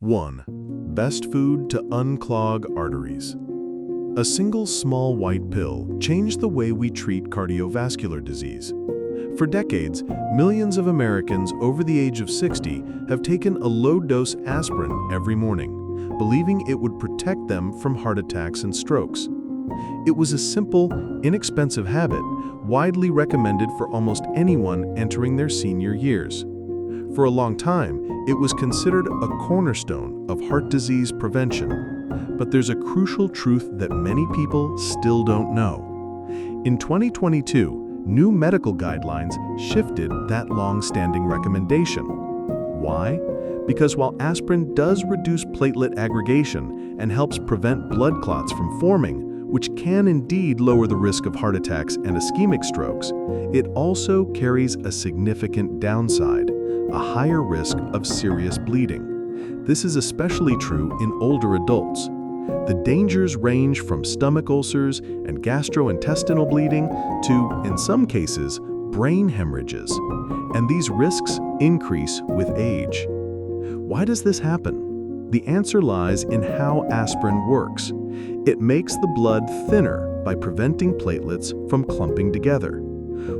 1. Best food to unclog arteries. A single small white pill changed the way we treat cardiovascular disease. For decades, millions of Americans over the age of 60 have taken a low-dose aspirin every morning, believing it would protect them from heart attacks and strokes. It was a simple, inexpensive habit, widely recommended for almost anyone entering their senior years. For a long time, it was considered a cornerstone of heart disease prevention. But there's a crucial truth that many people still don't know. In 2022, new medical guidelines shifted that long-standing recommendation. Why? Because while aspirin does reduce platelet aggregation and helps prevent blood clots from forming, which can indeed lower the risk of heart attacks and ischemic strokes, it also carries a significant downside: a higher risk of serious bleeding. This is especially true in older adults. The dangers range from stomach ulcers and gastrointestinal bleeding to, in some cases, brain hemorrhages. And these risks increase with age. Why does this happen? The answer lies in how aspirin works. It makes the blood thinner by preventing platelets from clumping together.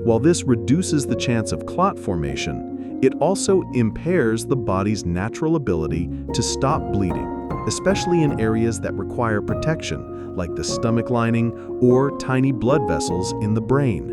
While this reduces the chance of clot formation, it also impairs the body's natural ability to stop bleeding, especially in areas that require protection, like the stomach lining or tiny blood vessels in the brain.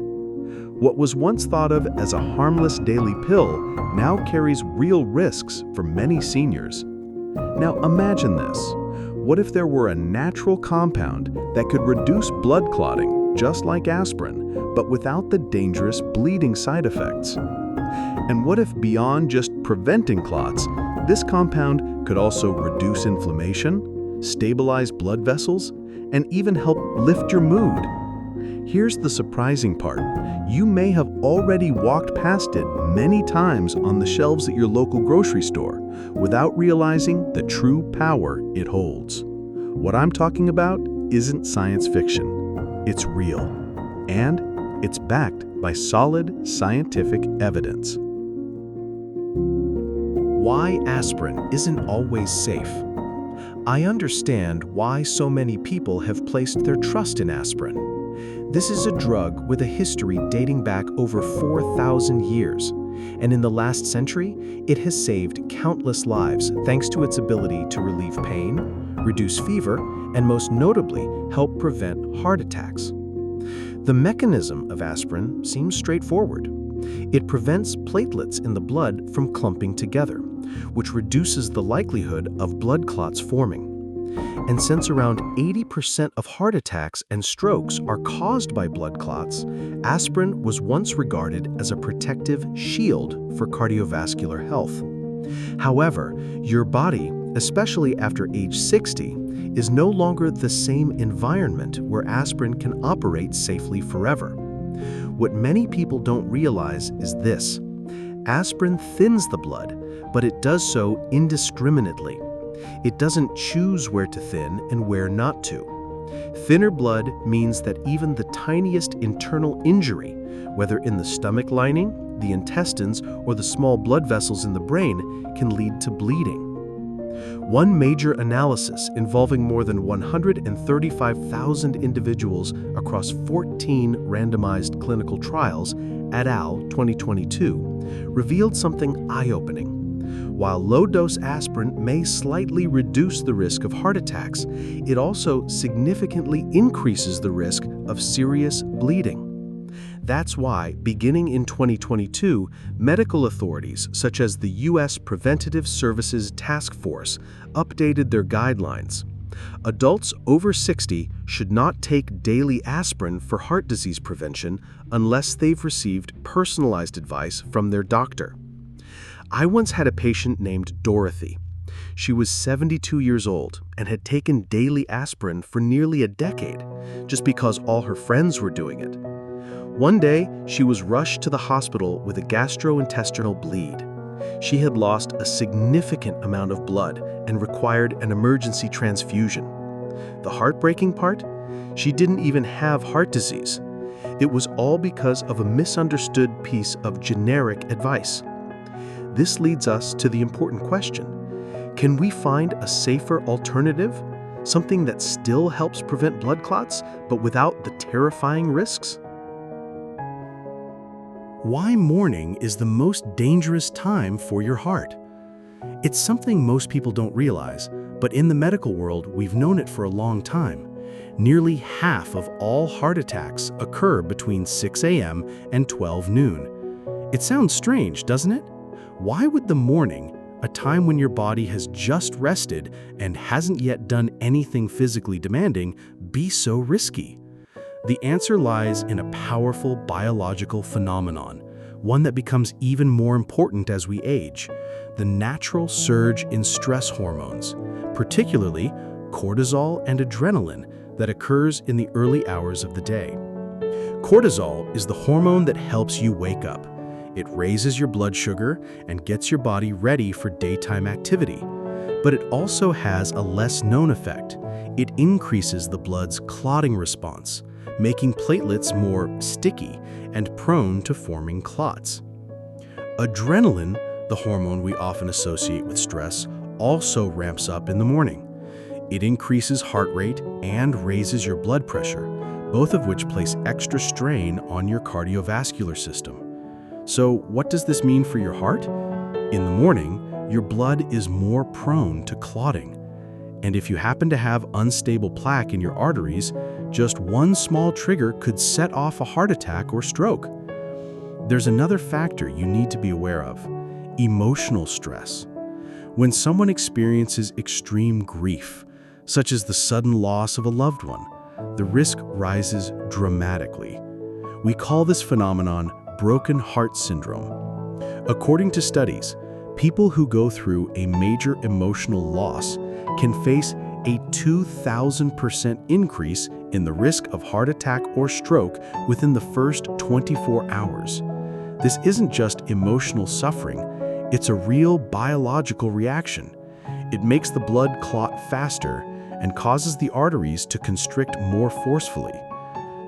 What was once thought of as a harmless daily pill now carries real risks for many seniors. Now imagine this. What if there were a natural compound that could reduce blood clotting, just like aspirin, but without the dangerous bleeding side effects? And what if beyond just preventing clots, this compound could also reduce inflammation, stabilize blood vessels, and even help lift your mood? Here's the surprising part. You may have already walked past it many times on the shelves at your local grocery store without realizing the true power it holds. What I'm talking about isn't science fiction. It's real. And it's backed by solid scientific evidence. Why aspirin isn't always safe. I understand why so many people have placed their trust in aspirin. This is a drug with a history dating back over 4,000 years, and in the last century, it has saved countless lives thanks to its ability to relieve pain, reduce fever, and most notably, help prevent heart attacks. The mechanism of aspirin seems straightforward. It prevents platelets in the blood from clumping together, which reduces the likelihood of blood clots forming. And since around 80% of heart attacks and strokes are caused by blood clots, aspirin was once regarded as a protective shield for cardiovascular health. However, your body, especially after age 60, is no longer the same environment where aspirin can operate safely forever. What many people don't realize is this: aspirin thins the blood, but it does so indiscriminately. It doesn't choose where to thin and where not to. Thinner blood means that even the tiniest internal injury, whether in the stomach lining, the intestines, or the small blood vessels in the brain, can lead to bleeding. One major analysis involving more than 135,000 individuals across 14 randomized clinical trials, et al. 2022, revealed something eye-opening. While low-dose aspirin may slightly reduce the risk of heart attacks, it also significantly increases the risk of serious bleeding. That's why, beginning in 2022, medical authorities such as the U.S. Preventative Services Task Force updated their guidelines. Adults over 60 should not take daily aspirin for heart disease prevention unless they've received personalized advice from their doctor. I once had a patient named Dorothy. She was 72 years old and had taken daily aspirin for nearly a decade, just because all her friends were doing it. One day, she was rushed to the hospital with a gastrointestinal bleed. She had lost a significant amount of blood and required an emergency transfusion. The heartbreaking part? She didn't even have heart disease. It was all because of a misunderstood piece of generic advice. This leads us to the important question: Can we find a safer alternative? Something that still helps prevent blood clots, but without the terrifying risks? Why morning is the most dangerous time for your heart? It's something most people don't realize, but in the medical world, we've known it for a long time. Nearly half of all heart attacks occur between 6 a.m. and 12 noon. It sounds strange, doesn't it? Why would the morning, a time when your body has just rested and hasn't yet done anything physically demanding, be so risky? The answer lies in a powerful biological phenomenon, one that becomes even more important as we age: the natural surge in stress hormones, particularly cortisol and adrenaline, that occurs in the early hours of the day. Cortisol is the hormone that helps you wake up. It raises your blood sugar and gets your body ready for daytime activity. But it also has a less known effect. It increases the blood's clotting response, making platelets more sticky and prone to forming clots. Adrenaline, the hormone we often associate with stress, also ramps up in the morning. It increases heart rate and raises your blood pressure, both of which place extra strain on your cardiovascular system. So what does this mean for your heart? In the morning, your blood is more prone to clotting. And if you happen to have unstable plaque in your arteries, just one small trigger could set off a heart attack or stroke. There's another factor you need to be aware of: emotional stress. When someone experiences extreme grief, such as the sudden loss of a loved one, the risk rises dramatically. We call this phenomenon broken heart syndrome. According to studies, people who go through a major emotional loss can face a 2,000% increase in the risk of heart attack or stroke within the first 24 hours. This isn't just emotional suffering, it's a real biological reaction. It makes the blood clot faster and causes the arteries to constrict more forcefully.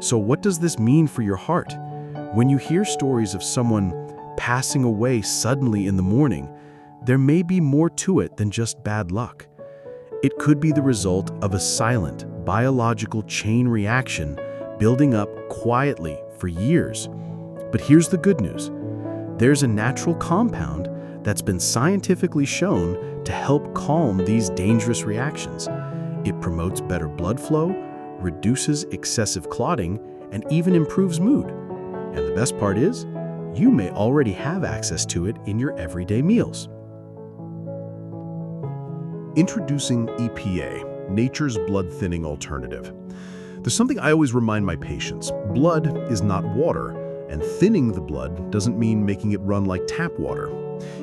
So what does this mean for your heart? When you hear stories of someone passing away suddenly in the morning, there may be more to it than just bad luck. It could be the result of a silent, biological chain reaction building up quietly for years. But here's the good news. There's a natural compound that's been scientifically shown to help calm these dangerous reactions. It promotes better blood flow, reduces excessive clotting, and even improves mood. And the best part is, you may already have access to it in your everyday meals. Introducing EPA, nature's blood-thinning alternative. There's something I always remind my patients: blood is not water, and thinning the blood doesn't mean making it run like tap water.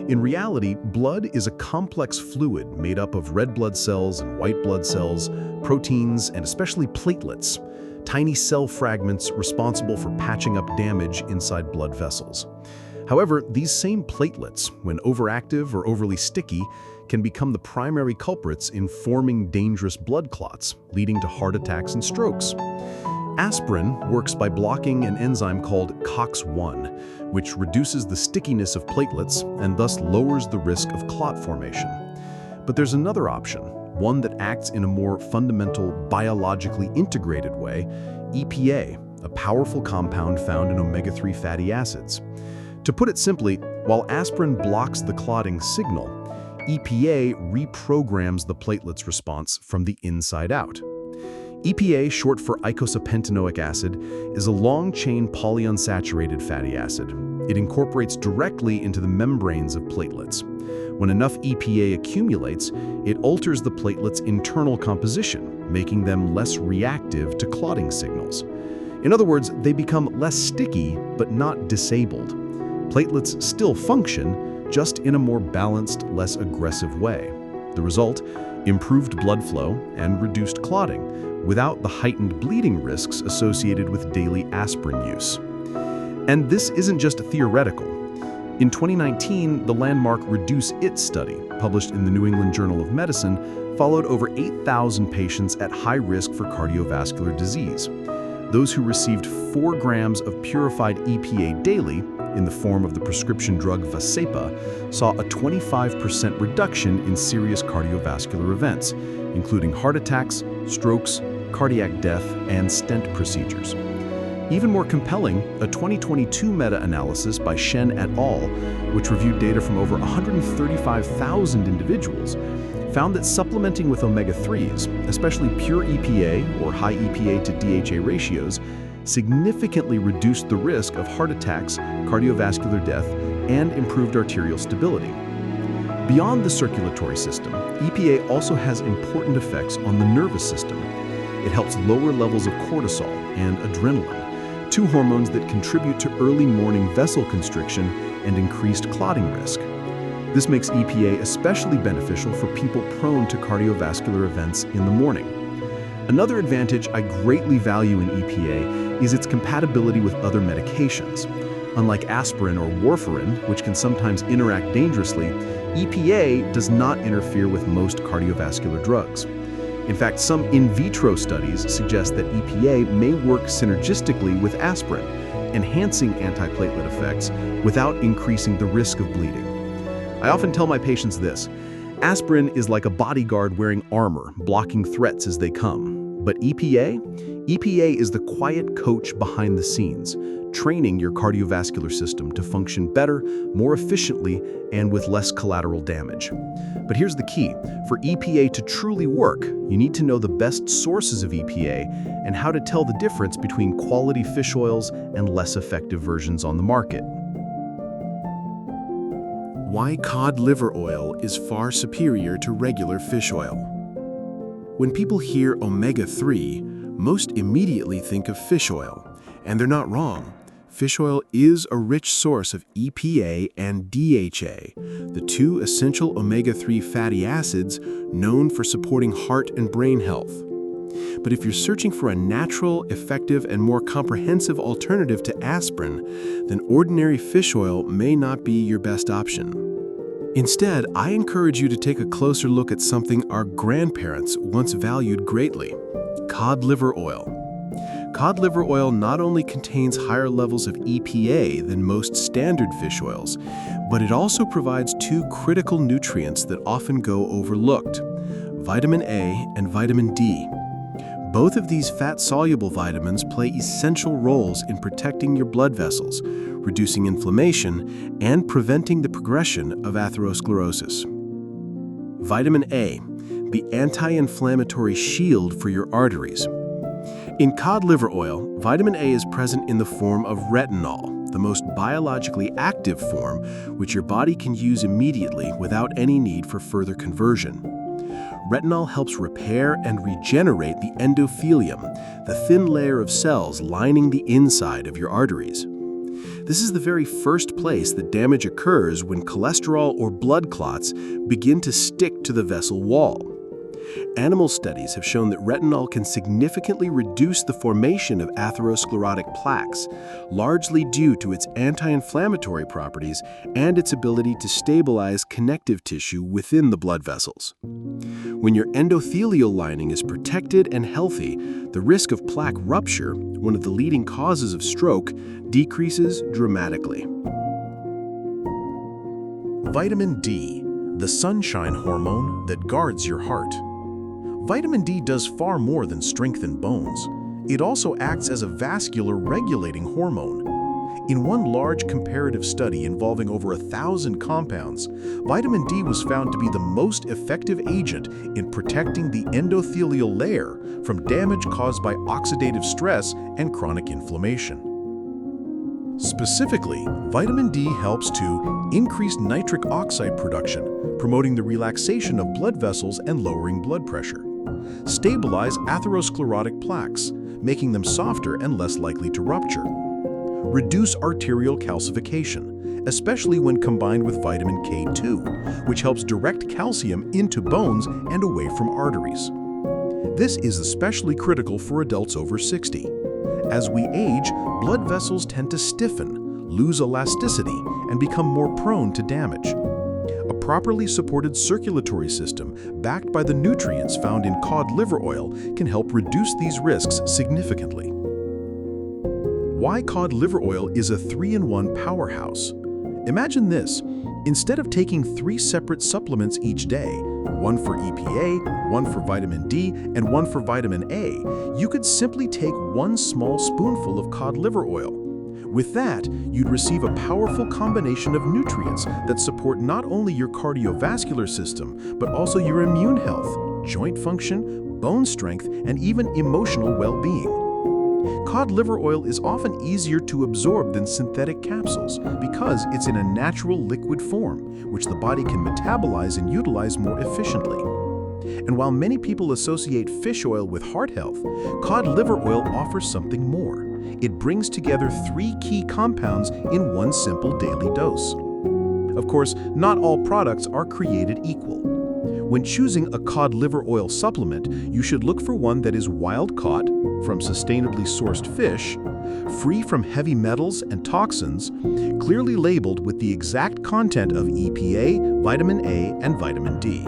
In reality, blood is a complex fluid made up of red blood cells and white blood cells, proteins, and especially platelets, tiny cell fragments responsible for patching up damage inside blood vessels. However, these same platelets, when overactive or overly sticky, can become the primary culprits in forming dangerous blood clots, leading to heart attacks and strokes. Aspirin works by blocking an enzyme called COX-1, which reduces the stickiness of platelets and thus lowers the risk of clot formation. But there's another option, one that acts in a more fundamental, biologically integrated way: EPA, a powerful compound found in omega-3 fatty acids. To put it simply, while aspirin blocks the clotting signal, EPA reprograms the platelets' response from the inside out. EPA, short for eicosapentaenoic acid, is a long-chain polyunsaturated fatty acid. It incorporates directly into the membranes of platelets. When enough EPA accumulates, it alters the platelets' internal composition, making them less reactive to clotting signals. In other words, they become less sticky, but not disabled. Platelets still function, just in a more balanced, less aggressive way. The result? Improved blood flow and reduced clotting, without the heightened bleeding risks associated with daily aspirin use. And this isn't just theoretical. In 2019, the landmark REDUCE-IT study, published in the New England Journal of Medicine, followed over 8,000 patients at high risk for cardiovascular disease. Those who received 4 grams of purified EPA daily in the form of the prescription drug Vascepa, saw a 25% reduction in serious cardiovascular events, including heart attacks, strokes, cardiac death, and stent procedures. Even more compelling, a 2022 meta-analysis by Shen et al., which reviewed data from over 135,000 individuals, found that supplementing with omega-3s, especially pure EPA or high EPA to DHA ratios, significantly reduced the risk of heart attacks, cardiovascular death, and improved arterial stability. Beyond the circulatory system, EPA also has important effects on the nervous system. It helps lower levels of cortisol and adrenaline, two hormones that contribute to early morning vessel constriction and increased clotting risk. This makes EPA especially beneficial for people prone to cardiovascular events in the morning. Another advantage I greatly value in EPA is its compatibility with other medications. Unlike aspirin or warfarin, which can sometimes interact dangerously, EPA does not interfere with most cardiovascular drugs. In fact, some in vitro studies suggest that EPA may work synergistically with aspirin, enhancing antiplatelet effects without increasing the risk of bleeding. I often tell my patients this: aspirin is like a bodyguard wearing armor, blocking threats as they come. But EPA is the quiet coach behind the scenes, training your cardiovascular system to function better, more efficiently, and with less collateral damage. But here's the key: for EPA to truly work, you need to know the best sources of EPA and how to tell the difference between quality fish oils and less effective versions on the market. Why cod liver oil is far superior to regular fish oil. When people hear omega-3, most immediately think of fish oil, and they're not wrong. Fish oil is a rich source of EPA and DHA, the two essential omega-3 fatty acids known for supporting heart and brain health. But if you're searching for a natural, effective, and more comprehensive alternative to aspirin, then ordinary fish oil may not be your best option. Instead, I encourage you to take a closer look at something our grandparents once valued greatly: cod liver oil. Cod liver oil not only contains higher levels of EPA than most standard fish oils, but it also provides two critical nutrients that often go overlooked: vitamin A and vitamin D. Both of these fat-soluble vitamins play essential roles in protecting your blood vessels, reducing inflammation, and preventing the progression of atherosclerosis. Vitamin A, the anti-inflammatory shield for your arteries. In cod liver oil, vitamin A is present in the form of retinol, the most biologically active form, which your body can use immediately without any need for further conversion. Retinol helps repair and regenerate the endothelium, the thin layer of cells lining the inside of your arteries. This is the very first place that damage occurs when cholesterol or blood clots begin to stick to the vessel wall. Animal studies have shown that retinol can significantly reduce the formation of atherosclerotic plaques, largely due to its anti-inflammatory properties and its ability to stabilize connective tissue within the blood vessels. When your endothelial lining is protected and healthy, the risk of plaque rupture, one of the leading causes of stroke, decreases dramatically. Vitamin D, the sunshine hormone that guards your heart. Vitamin D does far more than strengthen bones. It also acts as a vascular regulating hormone. In one large comparative study involving over 1,000 compounds, vitamin D was found to be the most effective agent in protecting the endothelial layer from damage caused by oxidative stress and chronic inflammation. Specifically, vitamin D helps to increase nitric oxide production, promoting the relaxation of blood vessels and lowering blood pressure. Stabilize atherosclerotic plaques, making them softer and less likely to rupture. Reduce arterial calcification, especially when combined with vitamin K2, which helps direct calcium into bones and away from arteries. This is especially critical for adults over 60. As we age, blood vessels tend to stiffen, lose elasticity, and become more prone to damage. A properly supported circulatory system, backed by the nutrients found in cod liver oil, can help reduce these risks significantly. why cod liver oil is a 3-in-1 powerhouse. Imagine this. Instead of taking 3 separate supplements each day, one for EPA, one for vitamin D, and one for vitamin A, you could simply take 1 small spoonful of cod liver oil. With that, you'd receive a powerful combination of nutrients that support not only your cardiovascular system, but also your immune health, joint function, bone strength, and even emotional well-being. Cod liver oil is often easier to absorb than synthetic capsules because it's in a natural liquid form, which the body can metabolize and utilize more efficiently. And while many people associate fish oil with heart health, cod liver oil offers something more. It brings together 3 key compounds in one simple daily dose. Of course, not all products are created equal. When choosing a cod liver oil supplement, you should look for one that is wild-caught, from sustainably sourced fish, free from heavy metals and toxins, clearly labeled with the exact content of EPA, vitamin A, and vitamin D.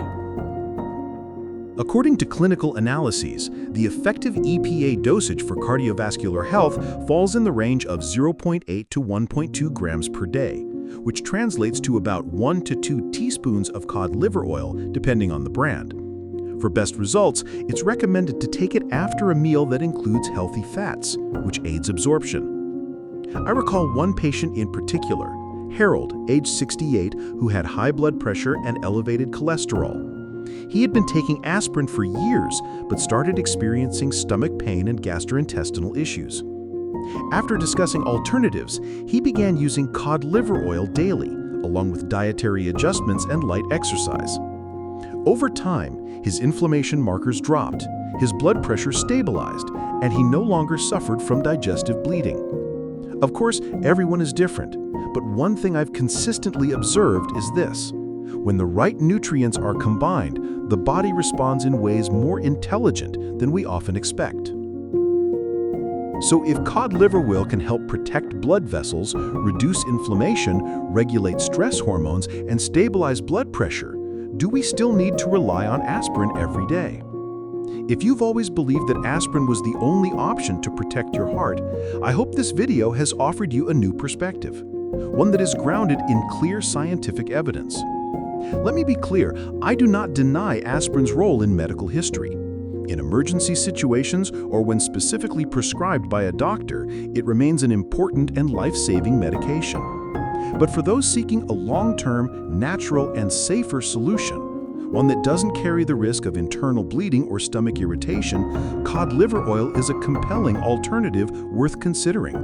According to clinical analyses, the effective EPA dosage for cardiovascular health falls in the range of 0.8 to 1.2 grams per day, which translates to about 1 to 2 teaspoons of cod liver oil, depending on the brand. For best results, it's recommended to take it after a meal that includes healthy fats, which aids absorption. I recall one patient in particular, Harold, age 68, who had high blood pressure and elevated cholesterol. He had been taking aspirin for years, but started experiencing stomach pain and gastrointestinal issues. After discussing alternatives, he began using cod liver oil daily, along with dietary adjustments and light exercise. Over time, his inflammation markers dropped, his blood pressure stabilized, and he no longer suffered from digestive bleeding. Of course, everyone is different, but one thing I've consistently observed is this. When the right nutrients are combined, the body responds in ways more intelligent than we often expect. So if cod liver oil can help protect blood vessels, reduce inflammation, regulate stress hormones, and stabilize blood pressure, do we still need to rely on aspirin every day? If you've always believed that aspirin was the only option to protect your heart, I hope this video has offered you a new perspective, one that is grounded in clear scientific evidence. Let me be clear, I do not deny aspirin's role in medical history. In emergency situations or when specifically prescribed by a doctor, it remains an important and life-saving medication. But for those seeking a long-term, natural, and safer solution, one that doesn't carry the risk of internal bleeding or stomach irritation, cod liver oil is a compelling alternative worth considering.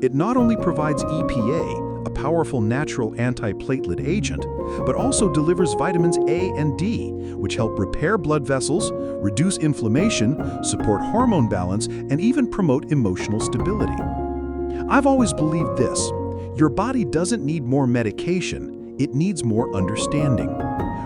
It not only provides EPA, a powerful natural antiplatelet agent, but also delivers vitamins A and D, which help repair blood vessels, reduce inflammation, support hormone balance, and even promote emotional stability. I've always believed this: your body doesn't need more medication, it needs more understanding.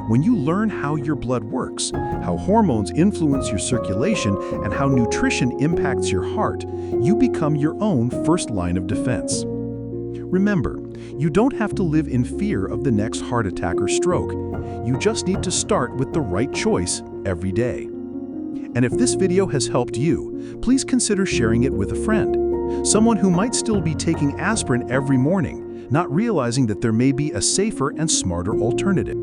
When you learn how your blood works, how hormones influence your circulation, and how nutrition impacts your heart, you become your own first line of defense. Remember, you don't have to live in fear of the next heart attack or stroke. You just need to start with the right choice every day. And if this video has helped you, please consider sharing it with a friend, someone who might still be taking aspirin every morning, not realizing that there may be a safer and smarter alternative.